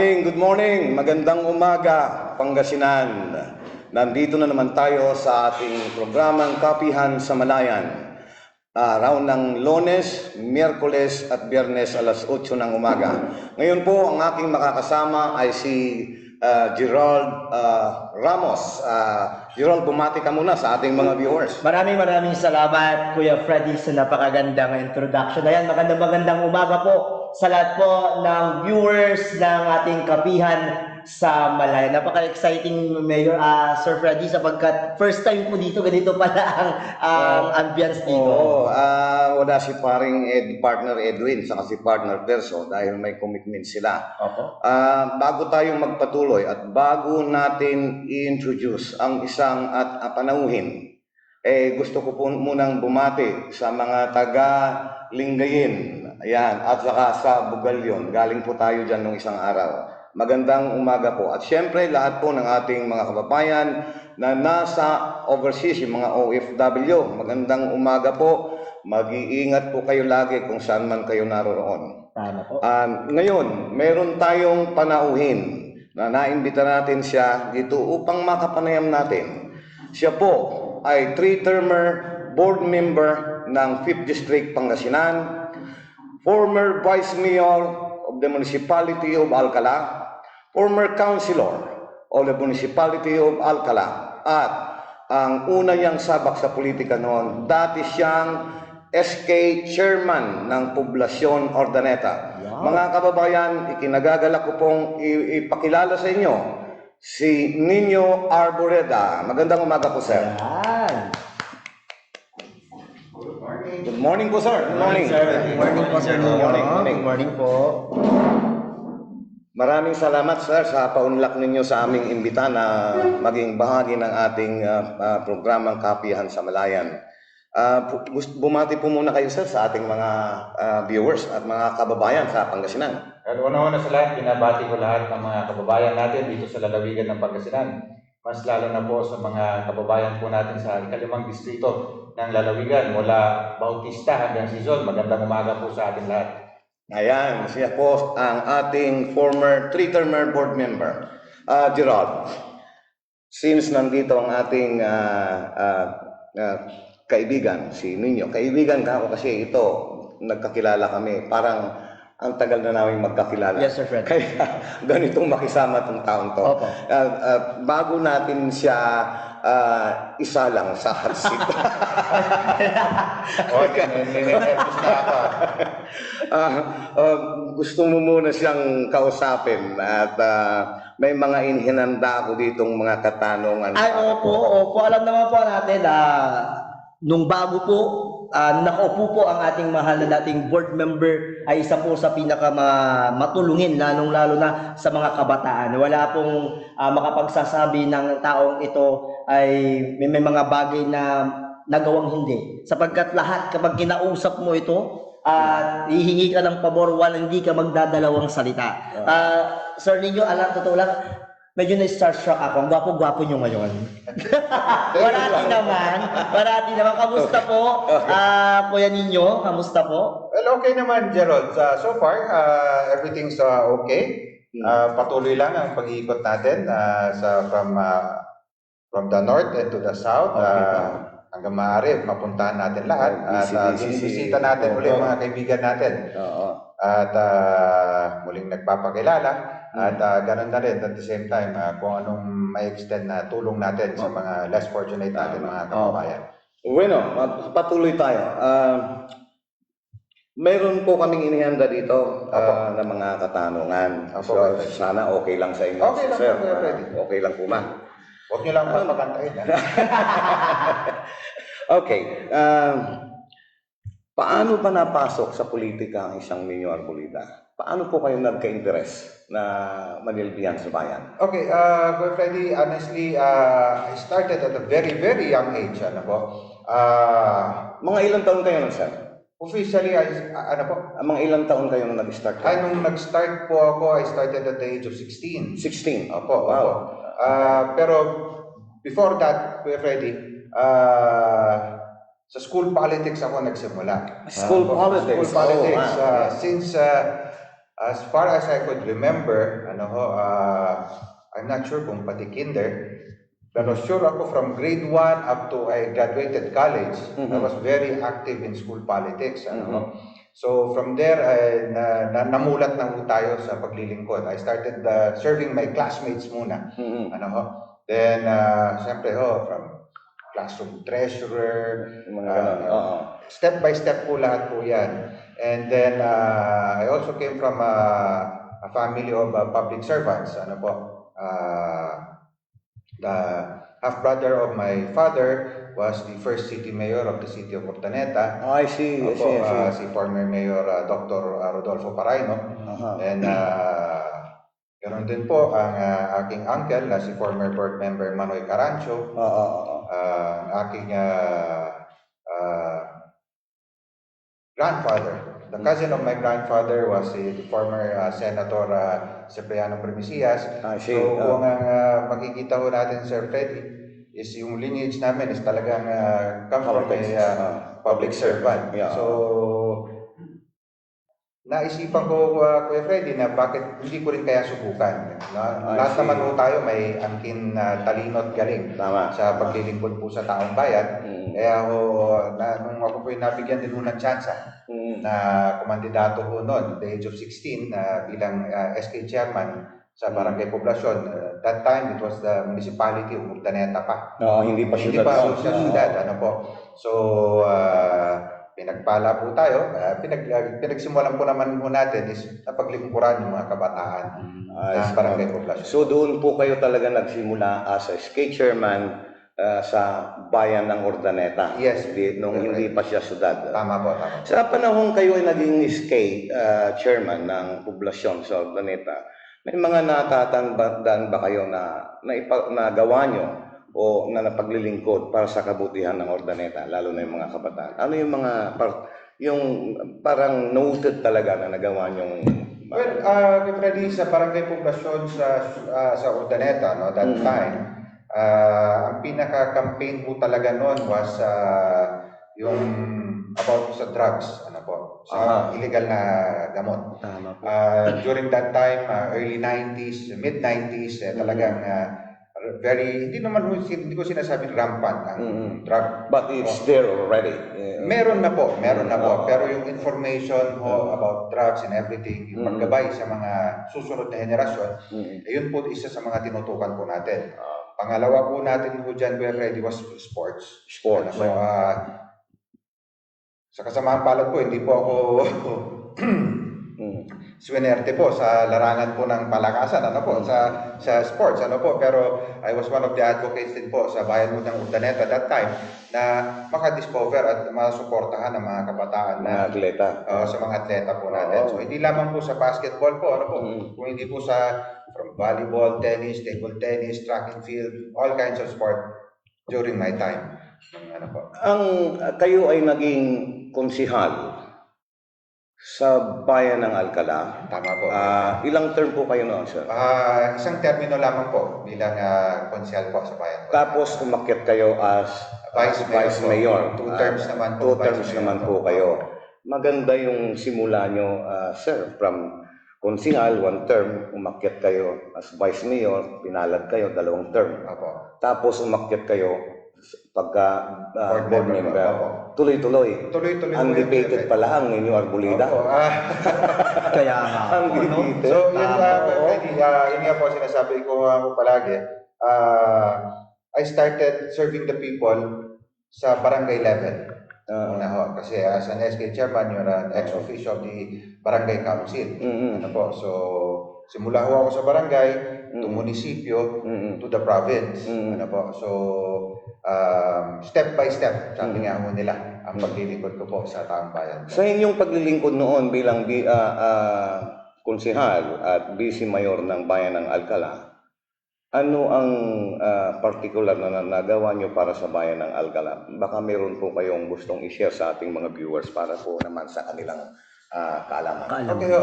good morning. Magandang umaga, Pangasinan. Nandito na naman tayo sa ating programang Kapihan sa Malayan. Araw ng Lunes, Miyerkules at Biyernes alas 8 ng umaga. Ngayon po, ang aking makakasama ay si Gerald Ramos. Gerald, bumati ka muna sa ating mga viewers. Maraming salamat, Kuya Freddy, sa napakagandang introduction. Ayan, magandang umaga po sa lahat po ng viewers ng ating Kapihan sa Malaya. Napaka-exciting, Mayor Sir Freddy, sapagkat first time po dito, ganito pala ang ambience dito. Oo, wala si paring partner Edwin saka si partner Perso dahil may commitment sila. Opo. Bago tayong magpatuloy at bago natin i-introduce ang isang at panauhin, gusto ko po munang bumati sa mga taga Lingayen, ayan, at saka sa Bugalyon. Galing po tayo dyan nung isang araw. Magandang umaga po. At syempre, lahat po ng ating mga kababayan na nasa overseas, yung mga OFW, magandang umaga po. Mag-iingat po kayo lagi kung saan man kayo naroroon. Tama po. Ngayon, meron tayong panauhin na naimbita natin siya dito upang makapanayam natin. Siya po ay 3-termer board member ng 5th District Pangasinan, former Vice Mayor of the Municipality of Alcala, former Councilor of the Municipality of Alcala, at ang una niyang sabak sa politika noon, dati siyang SK Chairman ng Poblasyon Ordaneta. Wow. Mga kababayan, ikinagagalak ko pong ipakilala sa inyo si Nino Arboreda. Magandang umaga po, sir. Ayan. Good morning po, sir. Good morning. Good morning po, Sir Nino. Good morning po. Maraming salamat, sir, sa paunlak ninyo sa aming imbita na maging bahagi ng ating programang Kapihan sa Malayan. Bumati po muna kayo, sir, sa ating mga viewers at mga kababayan sa Pangasinan. Una-una sa lahat, binabati ko lahat ng mga kababayan natin dito sa lalawigan ng Pangasinan. Mas lalo na po sa mga kababayan po natin sa ikalimang distrito ng lalawigan mula Bautista hanggang Sison. Magandang umaga po sa ating lahat. Ayan, siya po ang ating former 3-termer board member, Gerald. Since nandito ang ating kaibigan, si Nino. Kaibigan ka ako kasi ito, nagkakilala kami. Parang ang tagal na namin magkakilala. Yes, Sir Fred. Kaya ganitong makisama itong taon to. Opo. Bago natin siya isa lang sa hot seat. Nervous na ako. Gusto mo muna siyang kausapin at may mga inhinanda ako ditong mga katanungan. Ay, opo. Alam naman po natin nung bago po, nakaupo po ang ating mahal na dating board member ay isa po sa matulungin, lalong-lalo na sa mga kabataan. Wala pong makapagsasabi ng taong ito ay may mga bagay na nagawang hindi. Sapagkat lahat, kapag kinausap mo ito, at hihingi ka ng pabor, hindi ka magdadalawang salita. Sir Nino, totoo lang, medyo na-starstruck ako. Ang gwapo-gwapo nyo ngayon. Marati naman. Kamusta po? Kuya Nino, kamusta po? Well, okay naman, Gerald. So far, everything's okay. Patuloy lang ang pag-iikot natin from the north and to the south. Hanggang maaari, mapuntahan natin lahat. At binisita natin ulit mga kaibigan natin. At muling nagpapakilala. At ganun na rin at the same time kung anong may extend na tulong natin sa mga less fortunate natin mga kababayan. Bueno, patuloy tayo. Meron po kaming inihanda dito na mga katanungan. So, sana okay lang sa inyo. Okay lang, sir. okay lang po, ma. Huwag nyo lang papakantahin. Okay. Paano ba napasok sa politika ang isang Nino Arboleda? Paano po kayo nagka-interest na manilbihan sa bayan? Okay, Kuya Freddy, honestly, I started at a very, very young age. Mga ilang taon kayo nun, sir? Officially, Mga ilang taon kayo nung nag-start? Nung nag-start po ako, I started at the age of 16. 16? Opo, Wow. Pero before that, Kuya Freddy, sa school politics ako nagsimula. School politics? School politics. Oh, wow. Since As far as I could remember, I'm not sure kung pati kinder, pero sure ako from grade 1 up to I graduated college, I was very active in school politics. So from there, namulat na ho tayo sa paglilingkod. I started serving my classmates muna. Then, siyempre from classroom treasurer, step by step po lahat po yan. And then, I also came from a family of public servants. The half-brother of my father was the first city mayor of the city of Urdaneta. I see. Si former Mayor Dr. Rodolfo Paraino. And ganoon din po ang aking uncle na si former board member Manoy Carancho. Aking grandfather, the cousin of my grandfather was the former Senator Cipriano Primicias. So kung ang makikita ho natin, Sir Freddy, is yung lineage namin is talagang come from a public servant. So naisipan ko, Kuya Freddy, na bakit hindi ko rin kaya subukan. Lahat naman po tayo may angkin talino at galing sa paglilingkod po sa taong bayan. Kaya nung ako po nabigyan din ng tsansa na kumandidato po noon, at the age of 16, bilang SK chairman sa Barangay Poblasyon. That time, it was the municipality of Urdaneta pa. Hindi pa Hindi pa siya syudad. So, pinagpala po tayo. Pinagsimulan po naman po natin is napaglingkuran yung mga kabataan ng Barangay Poblasyon. So, doon po kayo talaga nagsimula as a SK chairman sa bayan ng Urdaneta. Yes. Nung hindi pa siya syudad. Tama po. Sa panahon kayo ay naging SK chairman ng poblasyon sa Urdaneta, may mga natatandaan ba kayo na nagawa nyo o na napaglilingkod para sa kabutihan ng Urdaneta, lalo na yung mga kabataan? Ano yung mga yung parang noted talaga na nagawa nyong? Well, Freddy, sa Barangay Poblasyon sa Urdaneta, that time, ang pinaka-campaign po talaga noon was yung about sa drugs, sa illegal na gamot. During that time, early 90s, mid-90s, talagang hindi ko sinasabing rampant ang drug. But it's there already. Meron na po. Pero yung information about drugs and everything, yung paggabay sa mga susunod na henerasyon, yun po isa sa mga tinutukan po natin. Pangalawa po natin po dyan, Kuya Freddy, was sports. Sa kasamaang palad po, hindi po ako swinerte po sa larangan po ng palakasan, sa sports, pero I was one of the advocates din po sa bayan mo ng Urdaneta that time na makadiscover at masuportahan ng mga kabataan na atleta. Sa mga atleta po natin. So hindi lamang po sa basketball po, kung hindi po sa from volleyball, tennis, table tennis, track and field, all kinds of sport during my time. Kayo ay naging konsihal sa bayan ng Alcala. Tama po. Ilang term po kayo noon, sir? Isang termino lamang po bilang konsihal po sa bayan. Tapos umakyat kayo as Vice Mayor. 2 terms naman po. 2 terms naman po kayo. Maganda yung simula nyo, sir, from konsihal, 1 term, umakyat kayo as Vice Mayor, pinalad kayo, 2 term. Tapos umakyat kayo pagka board member. Tuloy-tuloy. Undefeated pala ang inyo Arboleda. Kaya nga. Undefeated. So, yun nga po sinasabi ko palagi. I started serving the people sa barangay level. Kasi as an SK chairman, you're an ex-officio of the barangay council. So, simula ho ako sa barangay, to munisipyo, to the province. So, step by step, sabi nga ho nila, ang paglilingkod ko po sa taong bayan. Sa inyong paglilingkod noon bilang konsehal at vice mayor ng bayan ng Alcala, ano ang particular na nagawa nyo para sa bayan ng Alcala? Baka meron po kayong gustong i-share sa ating mga viewers para po naman sa kanilang kaalaman. Okay,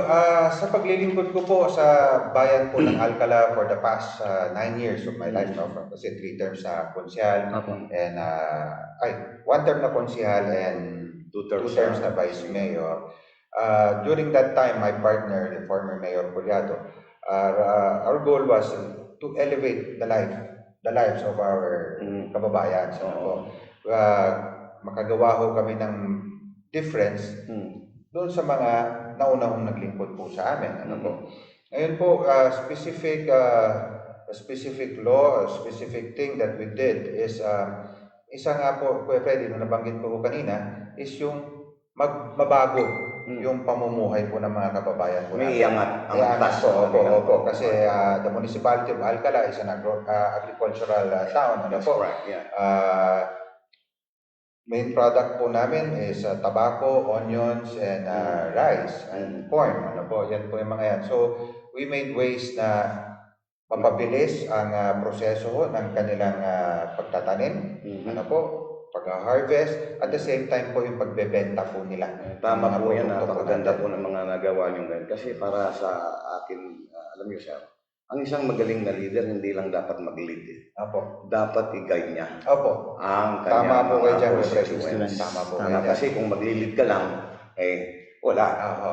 sa paglilingkod ko po sa bayan po ng Alcala for the past 9 years of my life, kasi 3 terms na konsehal, and 1 term na konsehal and 2 terms na vice mayor. During that time, my partner, the former Mayor Collado, our goal was to elevate the lives of our kababayan. So, makagawa ho kami ng difference doon sa mga naunahong naglingkod po sa amin. Ano po? Ngayon po, specific law, a specific thing that we did is, isa nga po, Kuya Freddy, na nabanggit ko kanina, is yung mabago yung pamumuhay po ng mga kababayan po. May iangat. Iangat po, opo. Kasi the municipality of Alcala is an agricultural town. Ano That's po? right, yeah. Main product po namin is tobacco, onions, and rice, and corn. Ano po, yan po yung mga yan. So, we made ways na mapabilis ang proseso ng kanilang pagtatanim, ano po, pag-harvest, at the same time po yung pagbebenta po nila. Tama po yan, produkto napakaganda natin. po ng mga nagawa nyo ngayon. Kasi para sa akin, alam niyo sir, ang isang magaling na leader, hindi lang dapat mag-lead. Opo. Dapat i-guide niya Opo. ang Tama kanyang po kayo dyan, constituents. Tama po Tama kayo dyan. Kasi kung mag-lead ka lang, wala.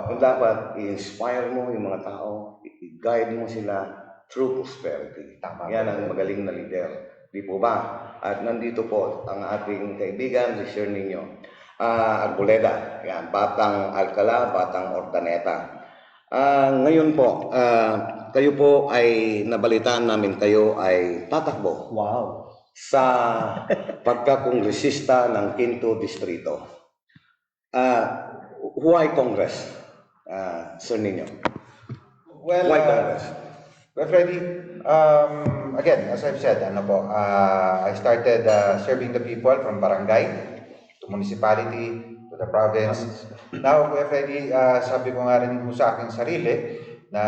Kung dapat i-inspire mo yung mga tao, i-guide mo sila through prosperity. Tama Yan po. ang magaling na leader. Di po ba? At nandito po ang ating kaibigan, si Sir Nino Arboleda. Yan, Batang Alcala, Batang Ordaneta. Ngayon po, kayo po ay nabalitaan namin kayo ay tatakbo Wow. sa pagkakongresista ng 5th Distrito. Why Congress, Sir Nino? Well, Why Congress? Well, Freddy, again, as I've said, I started serving the people from barangay to municipality to the province. Now, Kuya Freddy, sabi ko nga rin po sa aking sarili na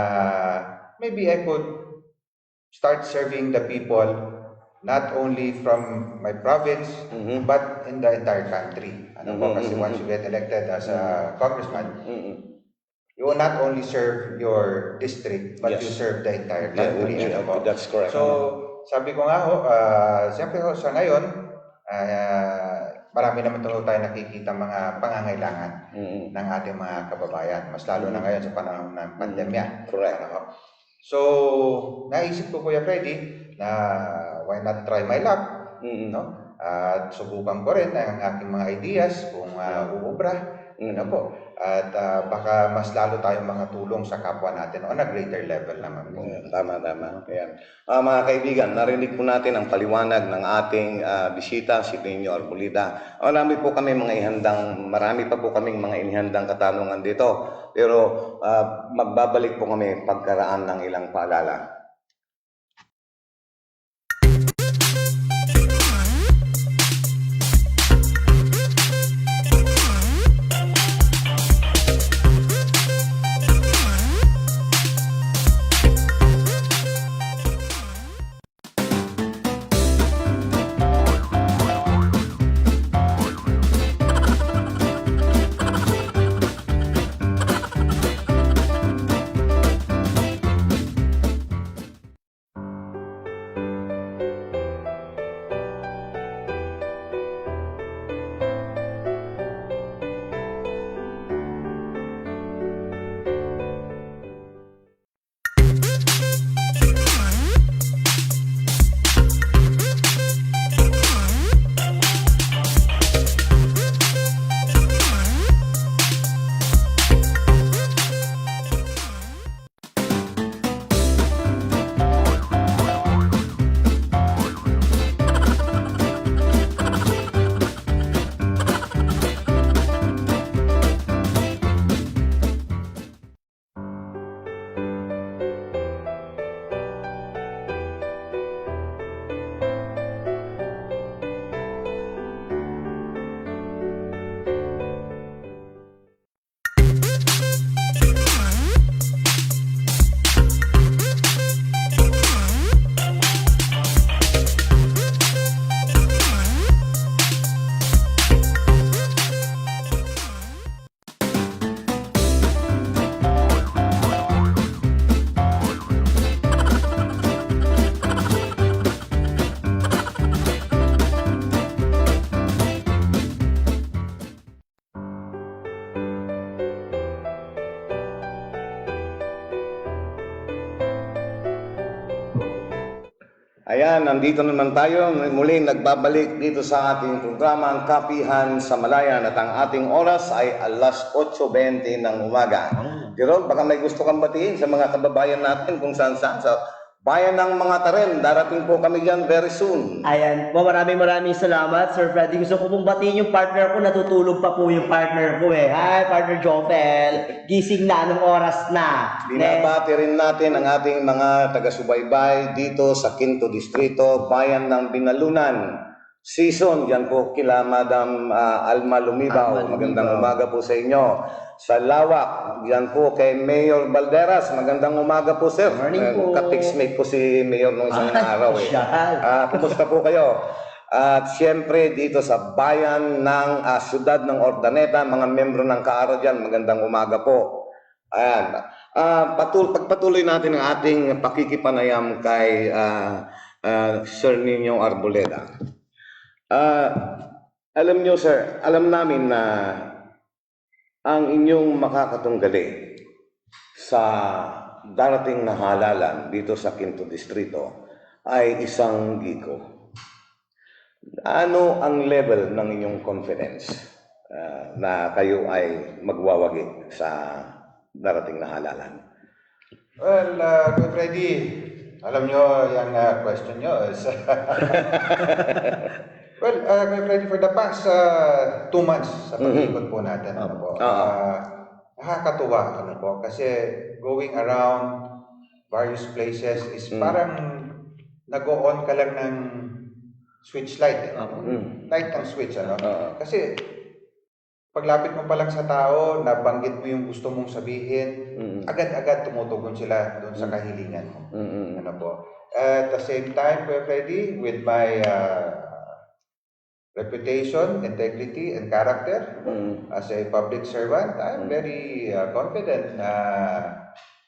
maybe I could start serving the people not only from my province, but in the entire country. Kasi once you get elected as a congressman, you will not only serve your district, but Yes. you serve the entire Yeah, country. that's correct. So, sabi ko nga ho, siyempre ho, sa ngayon, marami naman tayo nakikita mga pangangailangan ng ating mga kababayan. Mas lalo na ngayon sa panahon ng pandemya. Correct. So, naisip ko, Kuya Freddy, na why not try my luck? No? At subukan ko rin ang aking mga ideas kung uubra. Po. At baka mas lalo tayong makatulong sa kapwa natin on a greater level naman po. Tama. Ayan. Mga kaibigan, narinig po natin ang paliwanag ng ating bisita, si Nino Arboleda. Marami pa po kaming mga inihandang katanungan dito. Pero magbabalik po kami pagkaraan ng ilang paalala. Ayan, nandito naman tayo. Muli nagbabalik dito sa ating programa, ang Kapihan sa Malayan, at ang ating oras ay alas 8:20 ng umaga. Pero baka may gusto kang batiin sa mga kababayan natin kung saan-saan sa bayan ng mga Taren. Darating po kami dyan very soon. Ayan po, maraming salamat, Sir Freddy. Gusto ko pong batiin yung partner ko, natutulog pa po yung partner ko eh. Hi, partner Jopel. Gising na, anong oras na? Binabati rin natin ang ating mga taga-subaybay dito sa Quinto Distrito, bayan ng Binalunan. Season, yan po kila Madam Alma Lumibaw. Alma Lumibaw. Magandang umaga po sa inyo. Sa Lawak, yan po kay Mayor Balderas. Magandang umaga po, sir. Morning po. Ka-textmate ko si Mayor nung isang araw. Kumusta po kayo? At siyempre dito sa bayan ng siyudad ng Ordaneta, mga membro ng Kaaro dyan, magandang umaga po. Ayan. Pagpatuloy natin ang ating pakikipanayam kay Sir Nino Arboleda. Alam nyo, sir, alam namin na ang inyong makakatunggali sa darating na halalan dito sa Quinto Distrito ay isang giko. Ano ang level ng inyong confidence na kayo ay magwawagi sa darating na halalan? Well, Kuya Freddy, alam nyo, yung question nyo is... Well, Kuya Freddy, for the past 2 months sa pag-ikot po natin, ano po, nakakatuwa, ano po, kasi going around various places is parang nag-on ka lang ng switch light. Light ng switch, ano? Kasi paglapit mo pa lang sa tao, nabanggit mo yung gusto mong sabihin, agad-agad tumutugon sila doon sa kahilingan mo. Ano po? At the same time, Kuya Freddy, with my reputation, integrity, and character as a public servant, I'm very confident na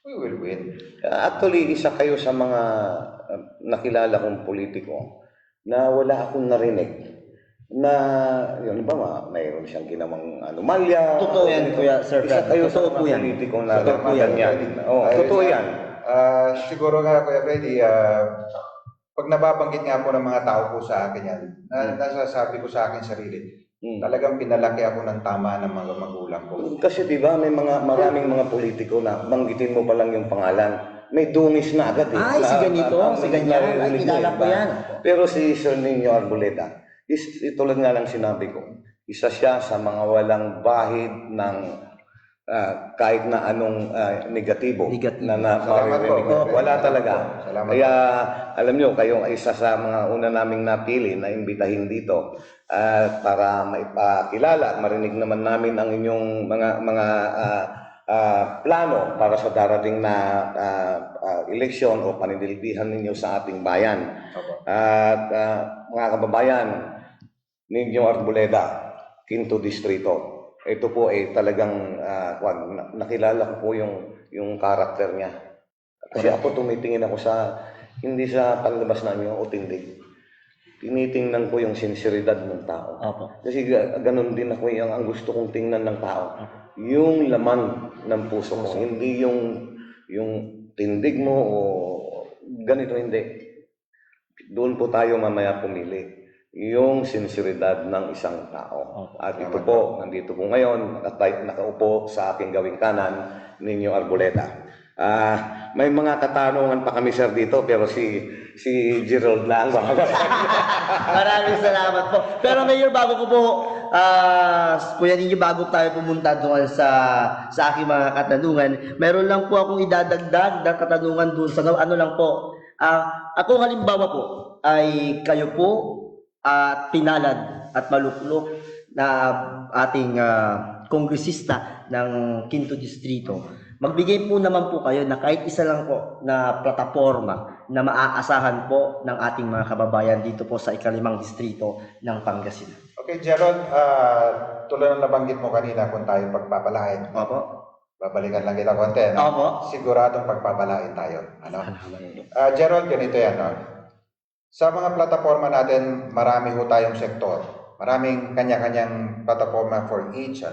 we will win. Actually, isa kayo sa mga nakilala kong politiko na wala akong narinig na yun ba mayroon siyang ginawang anomalya. Totoo yan, Kuya Sir Isa kayo sa Totoo po mga yan. politiko na Totoo po yan. Totoo yan. Siguro nga, Kuya Freddy, pag nababanggit nga po ng mga tao po sa akin yan, nasasabi ko sa akin sarili, talagang pinalaki ako ng tama ng mga magulang ko. Kasi di ba may maraming mga politiko na banggitin mo pa lang yung pangalan, may dungis na agad eh. Ay, si ganito, si ganyan. Ay, kilala ko yan. Pero si Sir Nino Arboleda, tulad nga lang sinabi ko, isa siya sa mga walang bahid ng kahit na anong negatibo na maririnig ko. Wala talaga. Salamat. Kaya alam nyo, kayong isa sa mga una naming napili na imbitahin dito para maipakilala at marinig naman namin ang inyong mga plano para sa darating na eleksyon o panindilbihan ninyo sa ating bayan. At mga kababayan, Nino Arboleda, Quinto Distrito. Ito po ay talagang nakilala ko po yung karakter niya. Kasi ako tumitingin ako hindi sa panlabas namin yung utindig. Tinitingnan ko yung sinseridad ng tao. Kasi ganun din ako ang gusto kong tingnan ng tao. Yung laman ng puso mo, hindi yung tindig mo o ganito, hindi. Doon po tayo mamaya pumili. Yung sinseridad ng isang tao. At ito po, nandito po ngayon, nakaupo sa aking gawing kanan, Nino Arboleda. May mga katanungan pa kami, sir, dito, pero si Gerald lang. Maraming salamat po. Pero Mayor, bago ko po, Kuya Nino, bago tayo pumunta doon sa aking mga katanungan, meron lang po akong idadagdag na katanungan doon sa ano lang po. Ako halimbawa po, ay kayo po pinalad at maluklok na ating kongresista ng Quinto Distrito. Magbigay po naman po kayo na kahit isa lang po na plataforma na maaasahan po ng ating mga kababayan dito po sa ika-5 distrito ng Pangasinan. Okay, Gerald, tulad ng nabanggit mo kanina kung tayo pagpapalain. Opo. Babalikan lang kita konti. No? Opo. Siguradong pagpapalain tayo. Ano? Gerald, ganito yan. No? Sa mga plataforma natin, marami ho tayong sektor. maraming kanya-kanyang plataforma for each,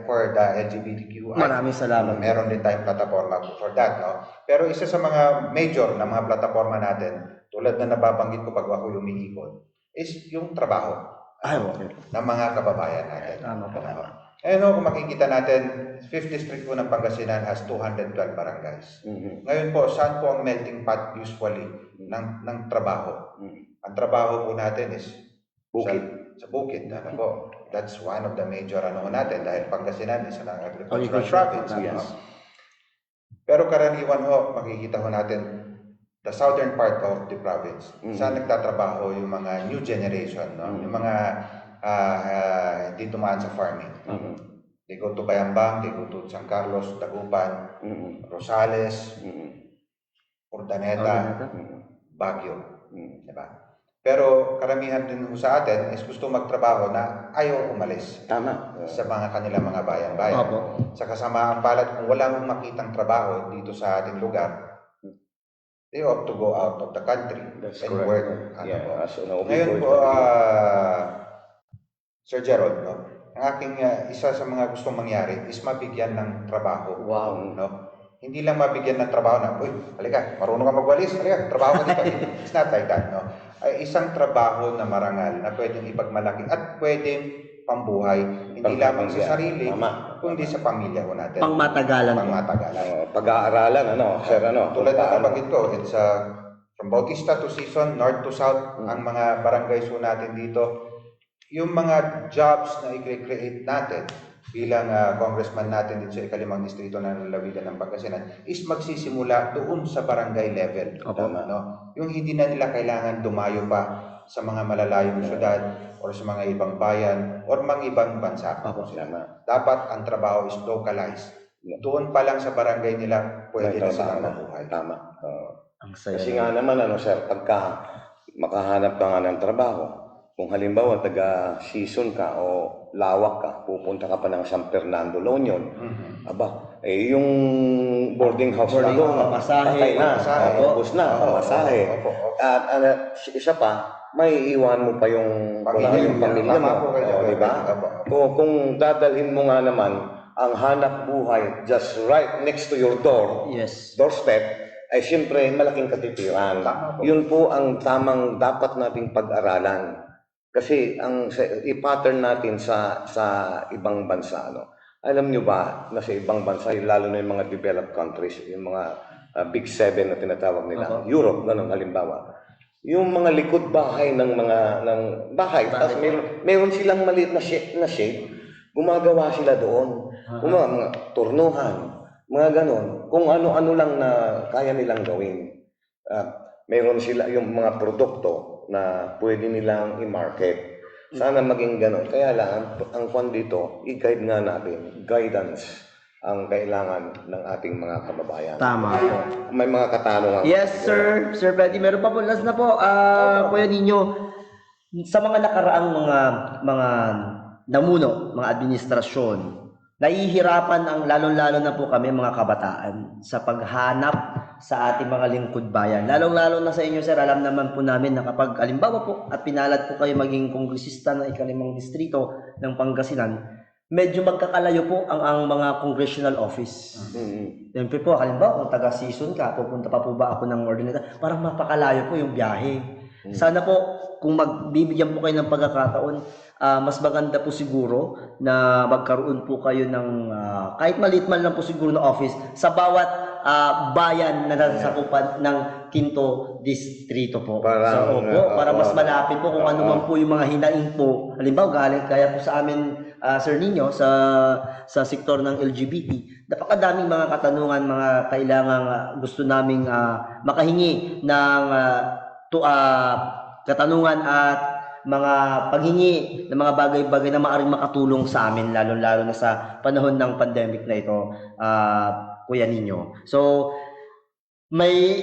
for the LGBTQI. Maraming salamat. Meron din tayong plataforma for that, no? Pero isa sa mga major na mga plataforma natin, tulad na nababanggit ko pag ako umiikot, is yung trabaho ng mga kababayan natin. Tama po. Kung makikita natin, 5th District po ng Pangasinan has 212 barangays. Ngayon po, saan po ang melting pot usually ng trabaho? Ang trabaho po natin is sa bukid. That's one of the major natin dahil Pangasinan is an agricultural province. Yes. Pero karaniwan makikita natin the southern part of the province. Saan nagtatrabaho yung mga new generation, yung mga hindi tumaan sa farming. They go to Bayambang, they go to San Carlos, Dagupan, Rosales, Urdaneta, Baguio. Diba? Pero karamihan din sa atin is gusto magtrabaho na ayaw umalis. Tama. Sa mga kanilang mga bayan-bayan. Sa kasamaan palad, kung wala mong makitang trabaho dito sa ating lugar, they opt to go out of the country and work. Ngayon po, Sir Gerald, ang aking isa sa mga gustong mangyari is mabigyan ng trabaho. Wow. Hindi lang mabigyan ng trabaho na, halika, marunong ka magwalis, halika, trabaho ka dito. It's not like that, Ay isang trabaho na marangal na pwedeng ipagmalaki at pwedeng pambuhay, hindi lamang sa sarili, kundi sa pamilya ko natin. Pangmatagalan. Pag-aaralan, sir, tulad na nabanggit ko, it's from Bautista to Sison, north to south, ang mga barangays po natin dito. Yung mga jobs na i-create natin bilang congressman natin dito sa ikalimang distrito ng lalawigan ng Pangasinan is magsisimula doon sa barangay level. Yung hindi na nila kailangan dumayo pa sa mga malalayong syudad or sa mga ibang bayan or mga ibang bansa. Dapat ang trabaho is localized. Doon pa lang sa barangay nila pwede na silang mabuhay. Tama. Kasi nga naman, sir, pagka makahanap ka nga ng trabaho, kung halimbawa taga-season ka o lawak ka, pupunta ka pa ng San Fernando, La Union, yung boarding house na doon, pamasahe, ubos na, pamasahe. At isa pa, may iwan mo pa yung pamilya mo, di ba? Kung dadalhin mo nga naman ang hanap buhay just right next to your doorstep, ay siyempre malaking katipiran. Yun po ang tamang dapat nating pag-aralan. Kasi ang i-pattern natin sa ibang bansa, alam nyo ba na sa ibang bansa, lalo na yung mga developed countries, yung mga Big Seven na tinatawag nila, Europe, ganun halimbawa, yung mga likod bahay ng bahay, tapos meron silang maliit na shape, gumagawa sila doon, mga turnuhan, mga ganon, kung ano-ano lang na kaya nilang gawin. Meron sila yung mga produkto na pwede nilang i-market. Sana maging ganon. Kaya lang, ang kwan dito, i-guide nga natin, guidance ang kailangan ng ating mga kababayan. Tama po. May mga katanungan. Yes, sir. Sir Freddy, meron pa po. Last na po, Kuya Ninyo, sa mga nakaraang mga namuno, mga administrasyon, nahihirapan ang lalong-lalo na po kami mga kabataan sa paghanap sa ating mga lingkod bayan. Lalong-lalo na sa inyo, sir, alam naman po namin na kapag alimbawa po at pinalad po kayo maging kongresista ng ikalimang distrito ng Pangasinan, medyo magkakalayo po ang mga congressional office. Siyempre po, halimbawa kung taga-season ka, pupunta pa po ba ako ng ordinata, parang mapakalayo po yung biyahe. Sana po, kung magbibigyan po kayo ng pagkakataon, mas maganda po siguro na magkaroon po kayo ng kahit maliit man lang po siguro na office sa bawat bayan na nasasakupan ng Quinto Distrito po. Para mas malapit po kung ano man po yung mga hinaing po. Halimbawa, galing kaya po sa amin, Sir Nino, sa sektor ng LGBT, napakadaming mga katanungan, mga kailangang gusto naming makahingi ng katanungan at mga paghingi ng mga bagay-bagay na maaaring makatulong sa amin, lalo-lalo na sa panahon ng pandemic na ito, Kuya Ninyo. So,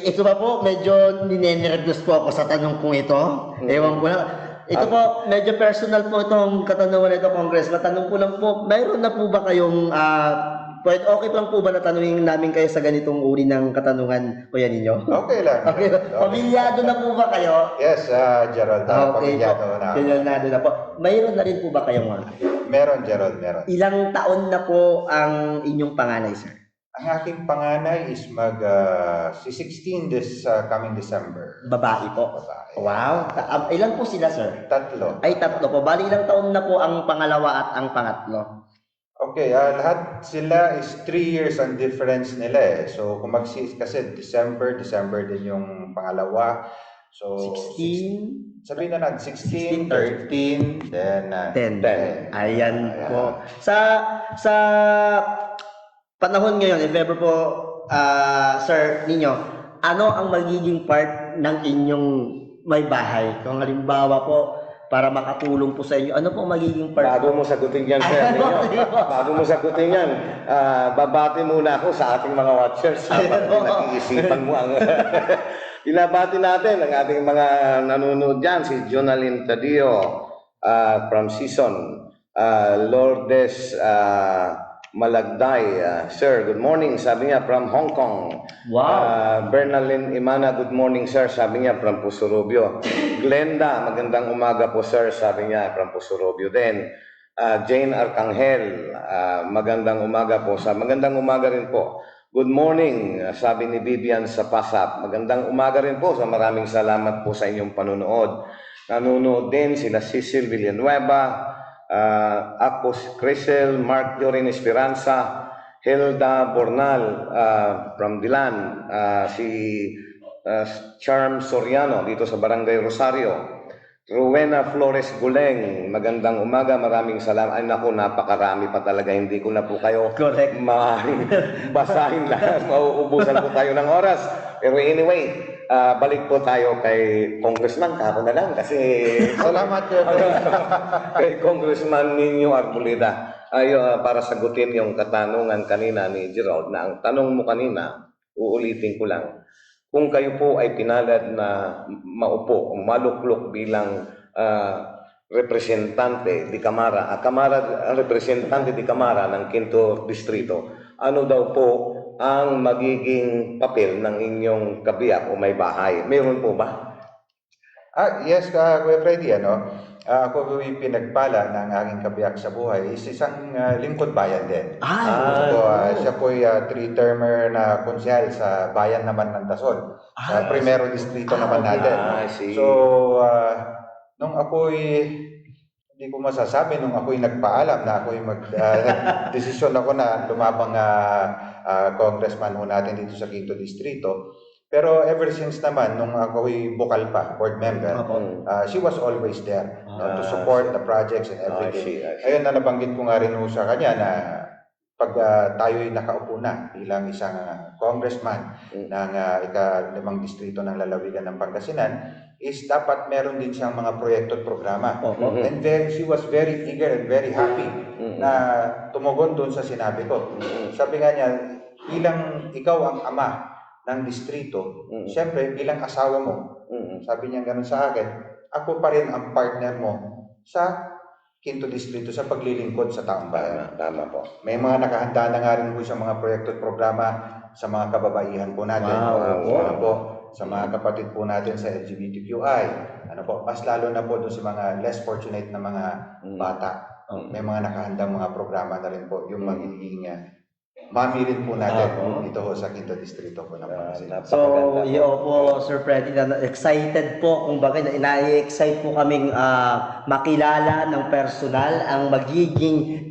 ito pa po, medyo ninenervyos po ako sa tanong kong ito. Ewan ko lang. Ito po, medyo personal po itong katanungan nito, Congress. Matanong ko lang po, mayroon na po ba kayong Pwede, okay lang po ba na tanungin namin kayo sa ganitong uri ng katanungan, Kuya Ninyo? Okay lang. Okay. Pamilyado na po ba kayo? Yes, Gerald, Okay pamilyado po. na. Pamilyado na po. Mayroon na rin po ba kayong mga? Meron, Gerald, meron. Ilang taon na po ang inyong panganay, sir? Ang aking panganay is si 16 this coming December. Babae po. Babae. Wow. Ilan po sila, sir? 3. Ay, 3 po. Bali, ilang taon na po ang pangalawa at ang pangatlo? Okay, lahat sila is 3 years ang difference nila eh. So, kung kasi December din yung pangalawa. So, 16? Sabihin na 16, 13, then 10. Ayan po. Sa panahon ngayon, if ever po, Sir Ninyo, ano ang magiging part ng inyong may bahay? Kung halimbawa po, para makatulong po sa inyo, ano po magiging part? Bago mo sagutin yan, Sir Ninyo. Bago mo sagutin yan, babati muna ako sa ating mga watchers. Nag-iisipan mo ang... Binabati natin ang ating mga nanonood dyan, si Jonalyn Tadio from Season, Lourdes Malagday, Sir, good morning, sabi niya from Hong Kong. Wow. Bernalyn Imana, good morning, sir, sabi niya from Pusurubio. Glenda, magandang umaga po, sir, sabi niya from Pusurubio din. Jane Arcangel, magandang umaga po, magandang umaga rin po. Good morning, sabi ni Vivian sa Pasap. Magandang umaga rin po, maraming salamat po sa inyong panunood. Nanonood din sila Cecil Villanueva, ako si Crisel, Mark Jorin Esperanza, Hilda Bornal from Dilan, si Charm Soriano dito sa Barangay Rosario, Rowena Flores Guleng, magandang umaga, maraming salamat. Ay naku, napakarami pa talaga, hindi ko na po kayo Correct. basahin lahat, mauubusan po tayo ng oras. Pero anyway, balik po tayo kay Congressman, kako na lang kasi Salamat, kay Congressman Nino Arboleda para sagutin yung katanungan kanina ni Gerald na ang tanong mo kanina, uulitin ko lang. Kung kayo po ay pinalad na maupo o maluklok bilang representante di Kamara, representante di Kamara ng 5th Distrito, ano daw po ang magiging papel ng inyong kabiyak o may bahay? Mayroon po ba? Yes, Kuya Freddy, ako po'y pinagpala ng aking kabiyak sa buhay is isang lingkod bayan din. Siya po'y 3-termer na konsyal sa bayan naman ng Dasol. Sa primero distrito naman natin. So, nung ako'y, hindi ko masasabi, nung ako'y nagpaalam na ako'y desisyon ako na lumabang congressman ho natin dito sa 5th Distrito. Pero ever since naman, nung ako'y bukal pa, board member, she was always there to support the projects and everything. Ayun na nabanggit ko nga rin sa kanya na pag tayo'y nakaupo na bilang isang congressman ng ika-5 distrito ng lalawigan ng Pangasinan, is dapat meron din siyang mga proyekto at programa. And then she was very eager and very happy na tumugon doon sa sinabi ko. Sabi nga niya, bilang ikaw ang ama ng distrito, siyempre bilang asawa mo, sabi niya gano'n sa akin, ako pa rin ang partner mo sa 5th Distrito sa paglilingkod sa taong bayan. Tama po. May mga nakahanda na nga rin po sa mga proyekto at programa sa mga kababaihan po natin. Sa mga kapatid po natin sa LGBTQI. Mas lalo na po doon sa mga less fortunate na mga bata. May mga nakahandang mga programa na rin po yung magiging mami rin po natin dito ho sa 5th Distrito po ng Pangasinan. So, po, Sir Freddy, excited po, kung bakit na-excite po kaming makilala ng personal ang magiging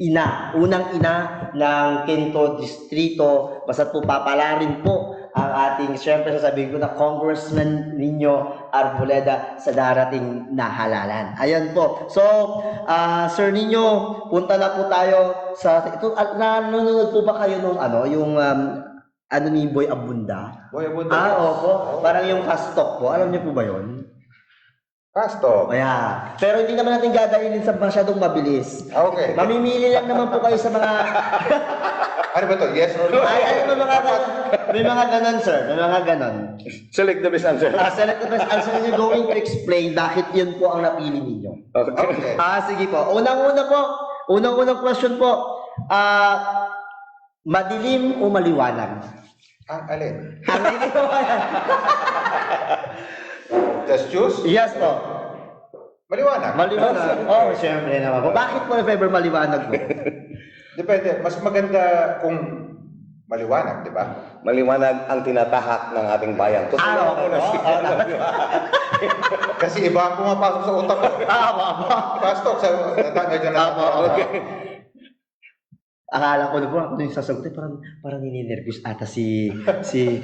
unang ina ng 5th Distrito. Basta't po papalarin po ang ating, syempre sasabihin ko na Congressman Nino Arboleda sa darating na halalan. Ayan po. So, Sir Nino, punta na po tayo sa ito. Nanonood po ba kayo nung yung ni Boy Abunda? Boy Abunda. Opo. Parang yung fast talk po. Alam niyo po ba yun? Fast talk. Ayan. Pero hindi naman natin gagainin sa masyadong mabilis. Okay. Mamimili lang naman po kayo sa mga... Ano ba to? Yes or no? May mga ganon, sir. May mga ganon. Select the best answer. Select the best answer. You're going to explain bakit yun po ang napili ninyo. Okay. Sige po. Unang-unang question po. Madilim o maliwanag? Ang alin? Ang maliwanag. Just choose? Yes po. Maliwanag. Maliwanag. Oh, syempre naman po. Bakit po if ever maliwanag po? Depende. Mas maganda kung maliwanag, di ba? Maliwanag ang tinatahak ng ating bayan. Okay po. Kasi iba ang pumapasok sa utak ko. Pastor, medyo na. Akala ko na po, ano yung sasagutin, parang nininervous ata si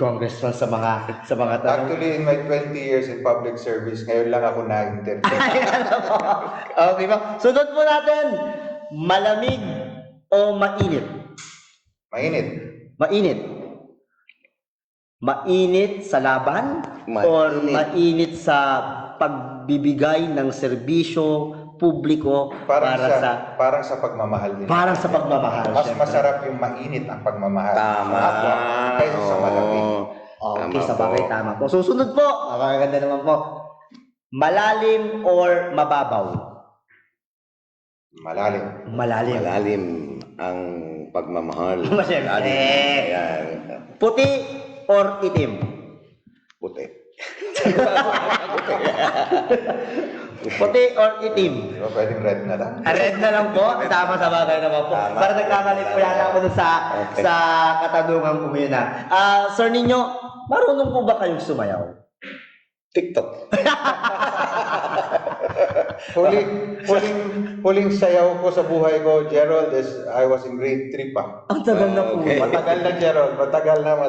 Congressman sa mga tanong. Actually, in my 20 years in public service, ngayon lang ako na-interview. Okay ba? Sunod po natin, malamig o mainit? Mainit. Mainit. Mainit sa laban or mainit sa pagbibigay ng serbisyo publiko Parang sa pagmamahal din. Parang sa pagmamahal. Mas syempre. masarap yung mainit ang pagmamahal. Tama. Kaysa sa malamig. Okay, Tama sa bagay, po. tama po. Susunod po, magaganda naman po. Malalim or mababaw? Malalim. Malalim. Malalim ang pagmamahal. Siyempre. Ayan. Puti or itim? Puti. Puti or itim? Di ba pwedeng red na lang? Red na lang po, tama sa bagay naman po. Tama. Para nagkamali po yata ako dun sa katanungan ko yun na. Sir Ninyo, marunong po ba kayong sumayaw? TikTok. Huling sayaw ko sa buhay ko, Gerald, is I was in grade 3 pa. Ang tagal na po. Okay. Matagal na, Gerald. Matagal na.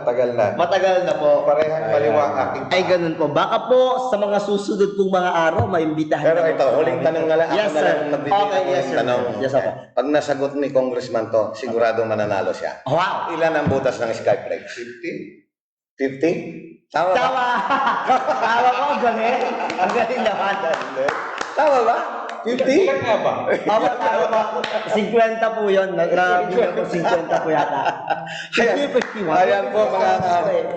Matagal na po. Parehang kaliwa ang aking Ay, ganun po. Baka po sa mga susunod pong mga araw, maimbitahan Pero na ito, po. huling tanong na lang. Yes, Ako na sir. lang magbibigay Okay, ng yes, huling sir. tanong. Yes, sir. Pag nasagot ni Congressman to, sigurado mananalo siya. Wow! Ilan ang butas ng Skyflex? 50. 50? Tama ba? Tama! Tama po, ang galing. Ang galing naman. Tama ba? 50? Ilan nga ba? Tama ba? 50 po yun. Nag-review ko 50 po yata. 50-51. Ayan po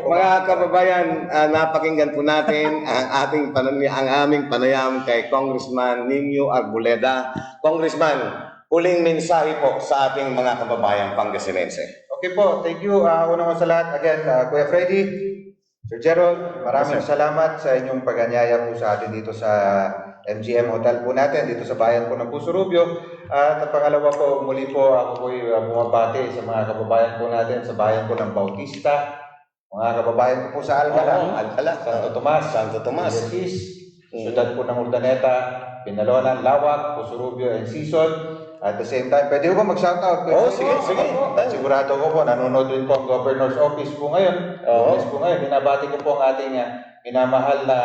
mga kababayan, napakinggan po natin ang aming panayam kay Congressman Nino Arboleda. Congressman, huling mensahe po sa ating mga kababayang Pangasinense. Okay po, thank you. Una ko sa lahat, again, Kuya Freddy, Sir Gerald, maraming salamat sa inyong pag-anyaya po sa atin dito sa MGM Hotel po natin, dito sa bayan po ng Puso Rubio. At pangalawa po, muli po ako po bumabati sa mga kababayan po natin sa bayan po ng Bautista, mga kababayan ko po sa Alcala, Santo Tomas, Isis, Syudad po ng Urdaneta, Pinalonan, Lawak, Puso Rubio, and Sison. At the same time, pwede ko ba mag-shoutout? Sige. Sigurado ko po, nanonood din po ang Governor's Office po ngayon. Binabati ko po ang ating minamahal na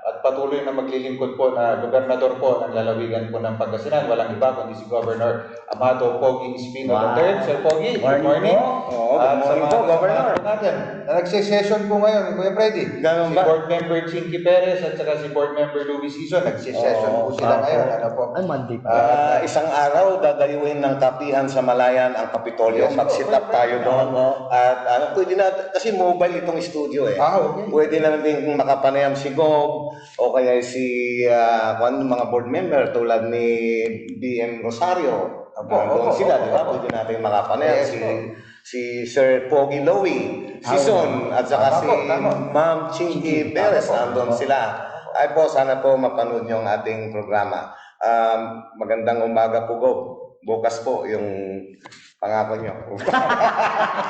at patuloy na maglilingkod po na gobernador po ng lalawigan po ng Pangasinan. Walang iba kundi si Governor Amado Pogi Espino III. Sir Pogi, good morning. Good morning po, Governor. Natin, na nagsisession po ngayon, Kuya Freddy. Ganun Si ba? Board Member Chinky Perez at saka si Board Member Louis Sison, nagsisession po sila ngayon. Ano po? Ay, Monday po. Isang araw, dadayuhin ng kapihan sa Malayan ang Kapitolyo. Yes, Mag-sit up tayo doon. At pwede na, kasi mobile itong studio eh. Okay. Pwede na din makapanayam si Gob o kaya si mga board member tulad ni BM Rosario. Doon sila, di ba? Pwede natin makapanayam. Yes, Si Sir Pogi Lowy, Sison, at saka si Ma'am Chinky Perez, nandun sila. Ay po, sana po mapanood niyo ang ating programa. Magandang umaga po, Gob. Bukas po yung pangako niyo.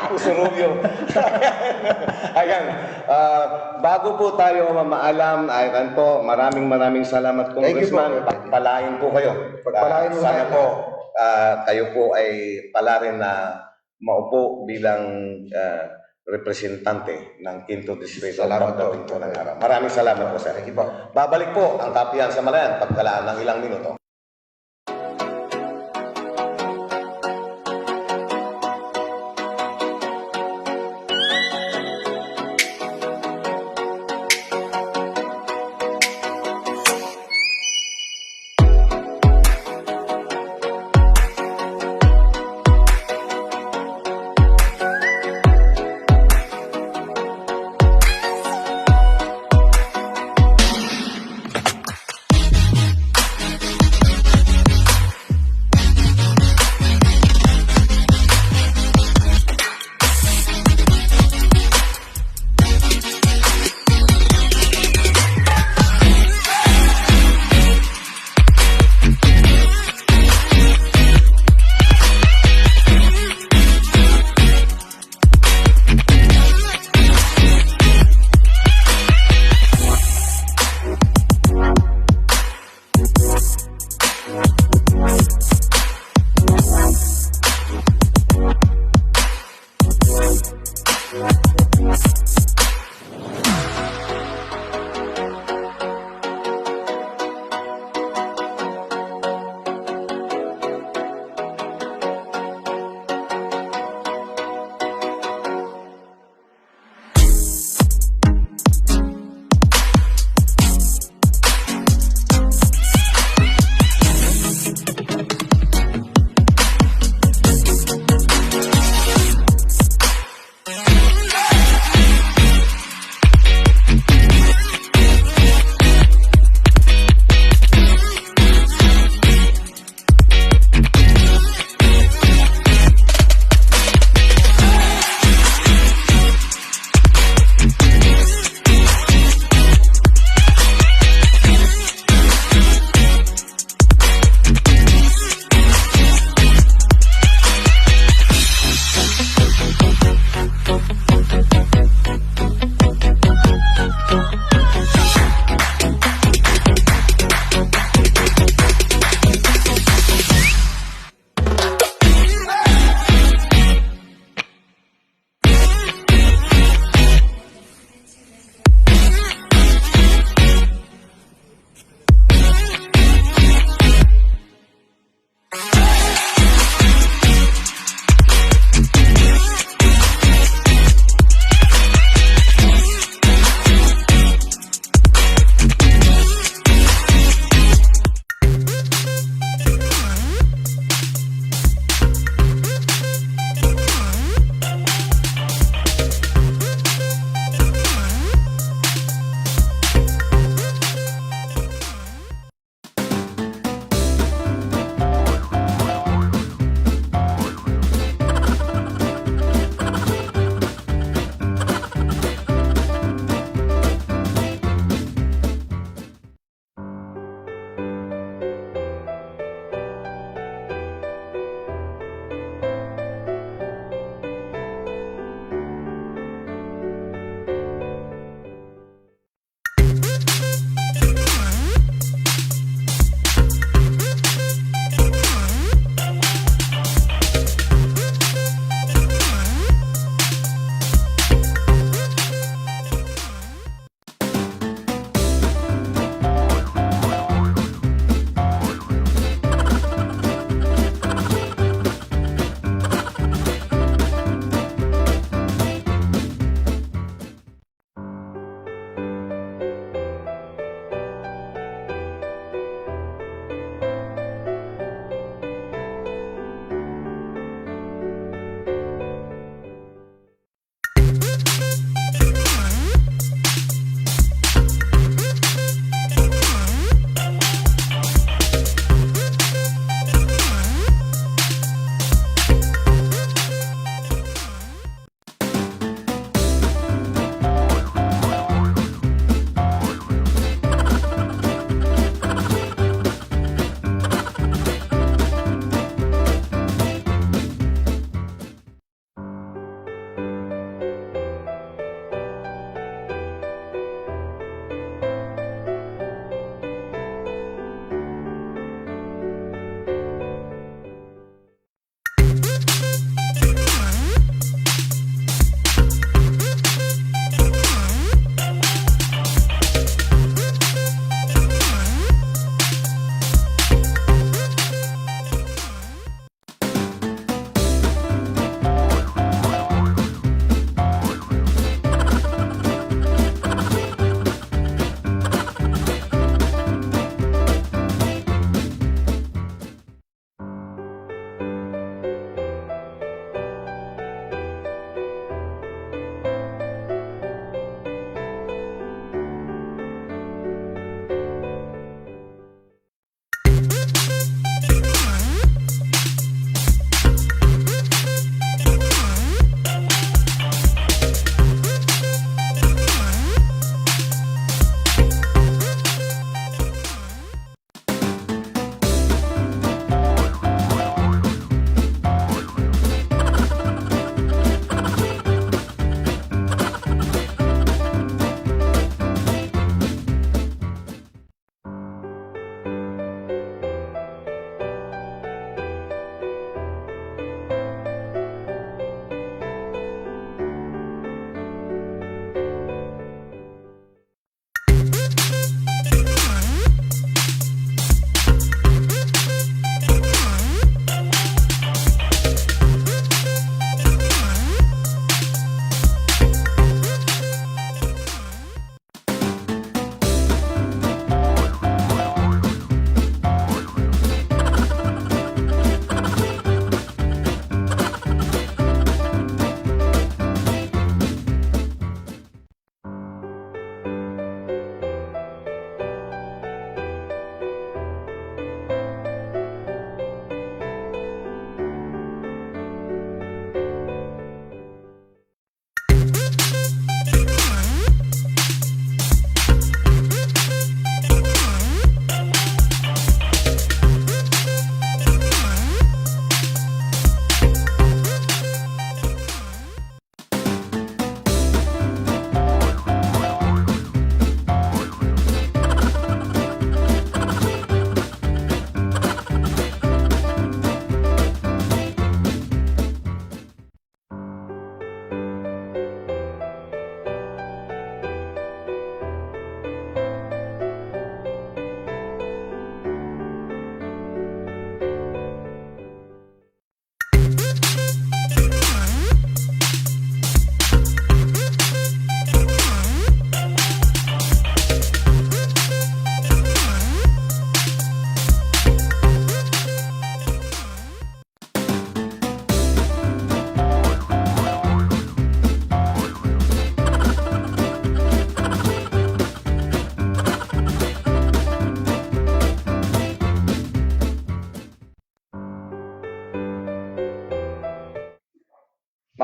Puso Rubio. Ayan. Bago po tayo mamaalam, ayan po, maraming salamat, Congressman. Pagpalain po kayo. Pagpalain mo sana tayo. po kayo po ay pala rin na maupo bilang representante ng 5th Distrito. Salamat po. Pagdating po ng araw. Maraming salamat po, sir. Thank you po. Babalik po ang kapihan sa Malayan pagkalaan ng ilang minuto.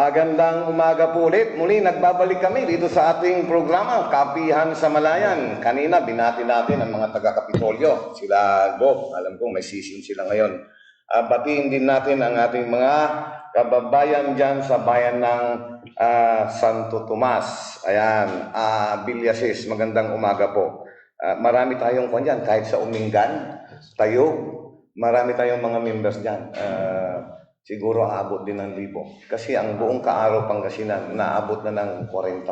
Magandang umaga po ulit. Muli, nagbabalik kami dito sa ating programa, Kapihan sa Malayan. Kanina, binati natin ang mga taga-Kapitolyo. Sila, Go, alam ko may sisim sila ngayon. Batiin din natin ang ating mga kababayan dyan sa bayan ng Santo Tomas. Ayan, Villasis, magandang umaga po. Marami tayong kwan dyan, kahit sa Umingan, tayo, marami tayong mga members dyan. Siguro aabot din ng 1,000. Kasi ang buong Kaaro, Pangasinan, naabot na ng 40,000,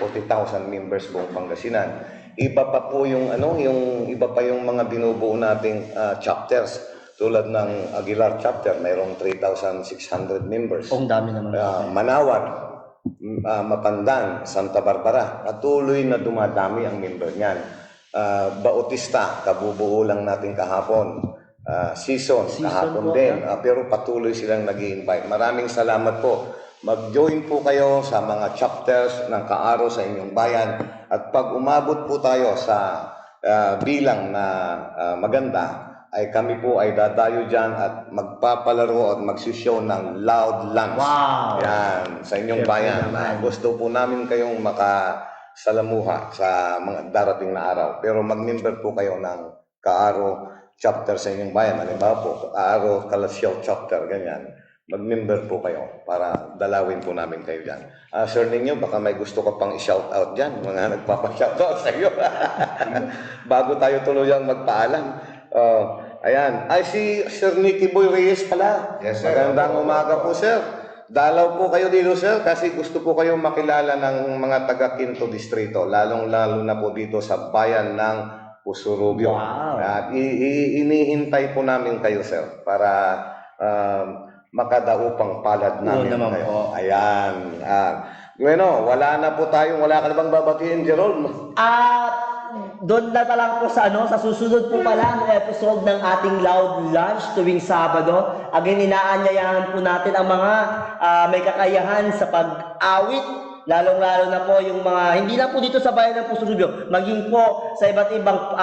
40,000 members buong Pangasinan. Iba pa po yung iba pa yung mga binubuo nating chapters. Tulad ng Aguilar chapter, mayroong 3,600 members. Ang dami naman. Manawan, Mapandan, Santa Barbara, patuloy na dumadami ang member niyan. Bautista, kabubuo lang natin kahapon. Season kahapon po, din. Pero patuloy silang nag-i-invite. Maraming salamat po. Mag-join po kayo sa mga chapters ng Kaaro sa inyong bayan. At pag umabot po tayo sa bilang na maganda, ay kami po ay dadayo dyan at magpapalaro at magsishow ng Loud Lunch. Wow! Yan, sa inyong bayan. Gusto po namin kayong makasalamuha sa mga darating na araw. Pero mag-member po kayo ng Kaaro chapter sa inyong bayan. Halimbawa po, Kaaro Kalasyaw chapter, ganyan. Mag-member po kayo para dalawin po namin kayo dyan. Sir ninyo, baka may gusto ka pang i-shout out dyan. Mga nagpapa-shout out sa iyo. Bago tayo tuluyang magpaalam. Ayan. Ay, si Sir Nicky Boy Reyes pala. Yes, sir. Magandang umaga po, sir. Dalaw po kayo dito, sir, kasi gusto po kayong makilala ng mga taga-Quinto Distrito, lalong-lalo na po dito sa bayan ng Pusurubio. Wow. At inihintay po namin kayo, sir, para makadaupang palad namin naman kayo. po. Ayan. Bueno, wala ka na bang babatiin, Jerome? Doon na lang po sa sa susunod po pala ng episode ng ating Loud Lunch tuwing Sabado. Again, inaanyayahan po natin ang mga may kakayahan sa pag-awit. Lalong-lalo na po yung mga, hindi na po dito sa bayan ng Pusurubio, maging po sa iba't ibang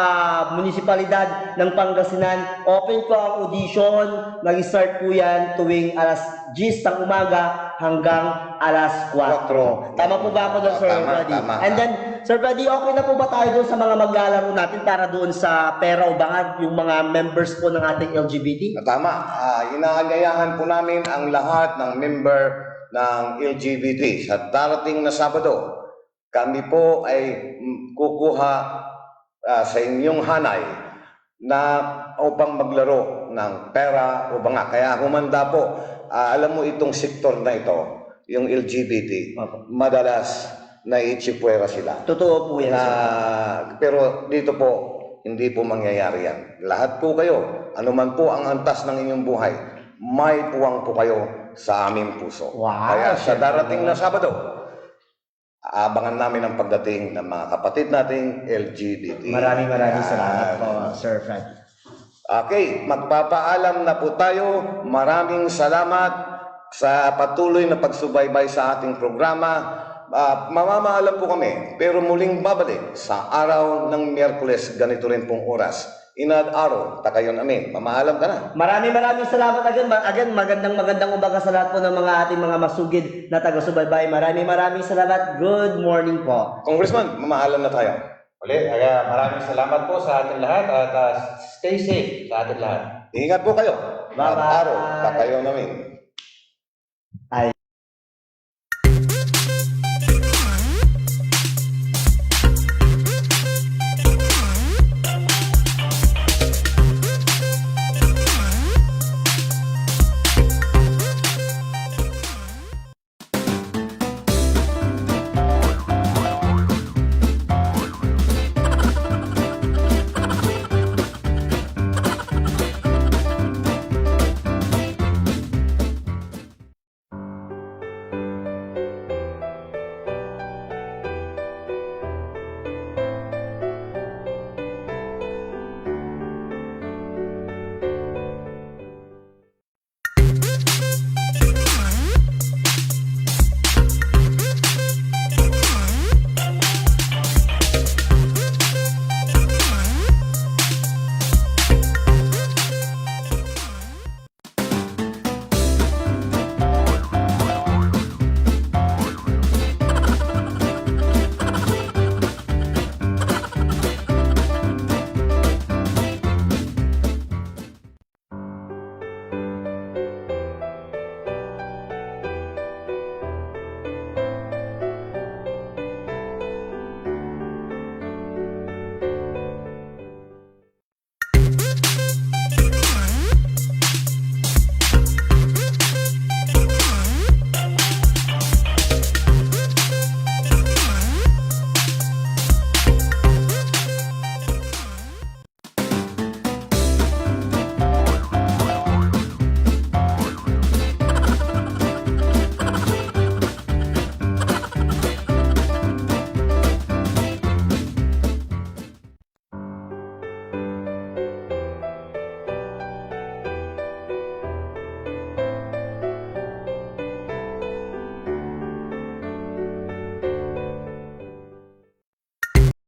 munisipalidad ng Pangasinan. Open po ang audition, mag-start po yan tuwing alas 10 ng umaga hanggang alas 4. Tama po ba ako doon, Sir Freddy? Tama. And then, Sir Freddy, okay na po ba tayo doon sa mga maglalaro natin para doon sa pera o bangag, yung mga members po ng ating LGBT? Tama. Inaanyayahan po namin ang lahat ng member ng LGBT sa darating na Sabado. Kami po ay kukuha sa inyong hanay na upang maglaro ng pera o banga. Kaya humanda po. Alam mo itong sektor na ito, yung LGBT, madalas naiitsipwera sila. Totoo po yan, sir. Pero dito po, hindi po mangyayari yan. Lahat po kayo, anuman po ang antas ng inyong buhay, may puwang po kayo sa aming puso. Wow, Kaya sa darating na Sabado, aabangan namin ang pagdating ng mga kapatid nating LGBT. Maraming salamat po, Sir Fred. Okay, magpapaalam na po tayo. Maraming salamat sa patuloy na pagsubaybay sa ating programa. Mamamaalam po kami, pero muling babalik sa araw ng Miyerkules, ganito rin pong oras. Inad-araw, takayon amin. Mamaalam ka na. Maraming salamat again. Magandang umaga sa lahat po ng mga ating mga masugid na taga-subaybay. Maraming salamat. Good morning po. Congressman, mamaalam na tayo. Ulit, maraming salamat po sa ating lahat at stay safe sa ating lahat. Ingat po kayo. Bye-bye. Inad-araw, takayon amin.